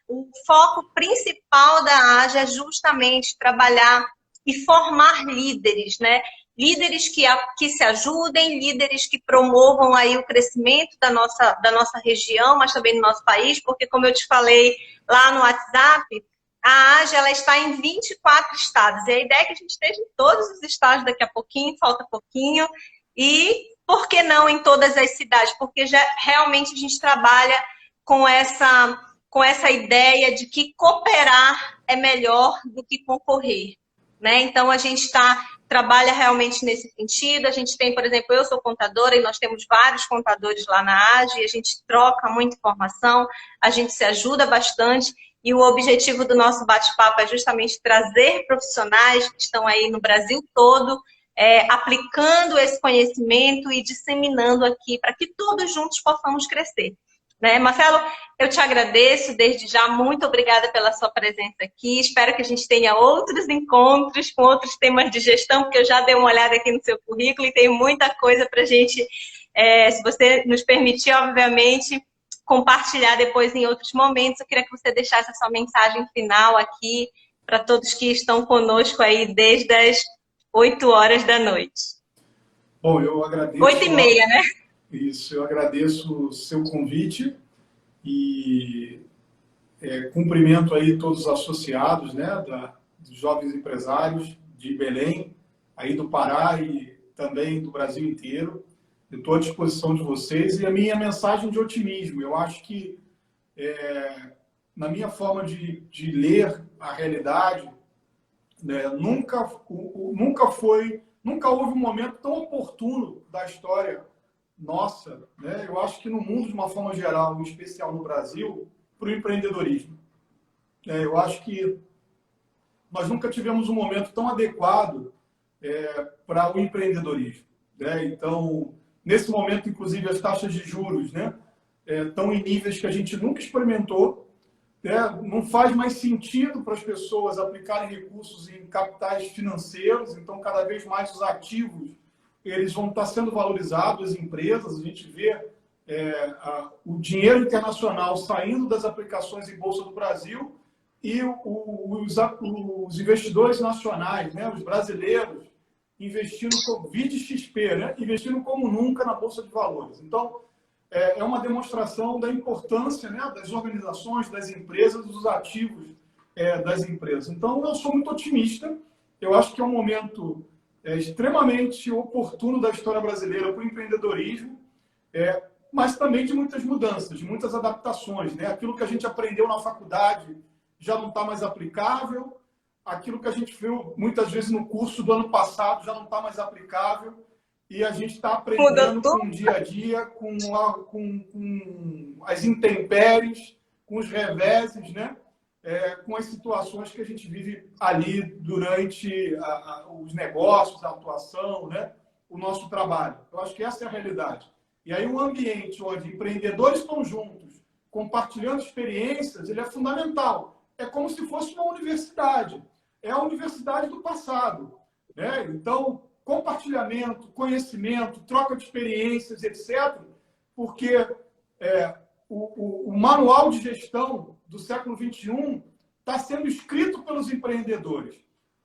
S1: o foco principal da AGE é justamente trabalhar e formar líderes, né? Líderes que se ajudem, líderes que promovam aí o crescimento da nossa região, mas também do nosso país, porque, como eu te falei lá no WhatsApp, a AGE ela está em 24 estados. E a ideia é que a gente esteja em todos os estados daqui a pouquinho, falta pouquinho. E por que não em todas as cidades? Porque realmente a gente trabalha com essa ideia de que cooperar é melhor do que concorrer, né? Então, a gente trabalha realmente nesse sentido. A gente tem, por exemplo, eu sou contadora e nós temos vários contadores lá na AGE, a gente troca muita informação, a gente se ajuda bastante. E o objetivo do nosso bate-papo é justamente trazer profissionais que estão aí no Brasil todo, aplicando esse conhecimento e disseminando aqui para que todos juntos possamos crescer. Né? Marcelo, eu te agradeço desde já, muito obrigada pela sua presença aqui. Espero que a gente tenha outros encontros com outros temas de gestão, porque eu já dei uma olhada aqui no seu currículo e tem muita coisa para a gente, se você nos permitir, obviamente, compartilhar depois em outros momentos. Eu queria que você deixasse a sua mensagem final aqui para todos que estão conosco aí desde as 8 horas da noite.
S2: Bom, eu agradeço...
S1: 8h30, né?
S2: Isso, eu agradeço o seu convite e cumprimento aí todos os associados, né, dos Jovens Empresários de Belém, aí do Pará e também do Brasil inteiro. Eu estou à disposição de vocês e a minha mensagem de otimismo. Eu acho que, na minha forma de ler a realidade, né, nunca houve um momento tão oportuno da história nossa, né? Eu acho que no mundo, de uma forma geral, em especial no Brasil, para o empreendedorismo. Eu acho que nós nunca tivemos um momento tão adequado para o empreendedorismo. Né? Então, nesse momento, inclusive, as taxas de juros, né, estão em níveis que a gente nunca experimentou. Não faz mais sentido para as pessoas aplicarem recursos em capitais financeiros, então cada vez mais os ativos eles vão estar sendo valorizados, as empresas, a gente vê o dinheiro internacional saindo das aplicações em Bolsa do Brasil e os investidores nacionais, né, os brasileiros, investindo com VID-XP, né, investindo como nunca na Bolsa de Valores. Então, é uma demonstração da importância, né, das organizações, das empresas, dos ativos das empresas. Então, eu sou muito otimista. Eu acho que é um momento extremamente oportuno da história brasileira para o empreendedorismo, mas também de muitas mudanças, de muitas adaptações, né? Aquilo que a gente aprendeu na faculdade já não está mais aplicável, aquilo que a gente viu muitas vezes no curso do ano passado já não está mais aplicável, e a gente está aprendendo com o dia a dia, com as intempéries, com os reveses, né? Com as situações que a gente vive ali durante os negócios, a atuação, né? O nosso trabalho. Eu acho que essa é a realidade. E aí um ambiente onde empreendedores estão juntos, compartilhando experiências, ele é fundamental. É como se fosse uma universidade. É a universidade do passado, né? Então, compartilhamento, conhecimento, troca de experiências, etc. Porque o manual de gestão do século XXI está sendo escrito pelos empreendedores.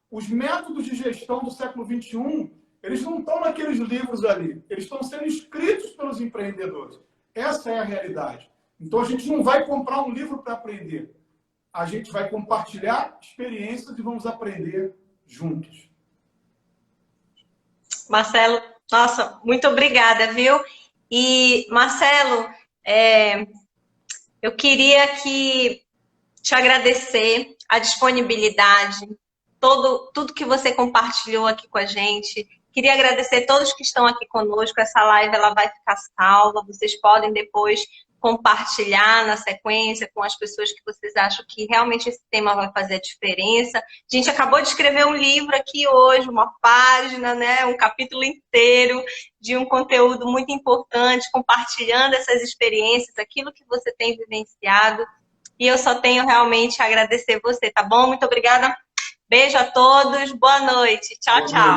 S2: Os métodos de gestão do século XXI, eles não estão naqueles livros ali, eles estão sendo escritos pelos empreendedores. Essa é a realidade. Então, a gente não vai comprar um livro para aprender. A gente vai compartilhar experiências e vamos aprender juntos.
S1: Marcelo, nossa, muito obrigada, viu? E, Marcelo, eu queria te agradecer a disponibilidade, tudo que você compartilhou aqui com a gente. Queria agradecer a todos que estão aqui conosco. Essa live ela vai ficar salva. Vocês podem depois compartilhar na sequência com as pessoas que vocês acham que realmente esse tema vai fazer a diferença. A gente acabou de escrever um livro aqui hoje, uma página, né, um capítulo inteiro de um conteúdo muito importante, compartilhando essas experiências, aquilo que você tem vivenciado. E eu só tenho realmente a agradecer você, tá bom? Muito obrigada. Beijo a todos. Boa noite. Tchau, tchau.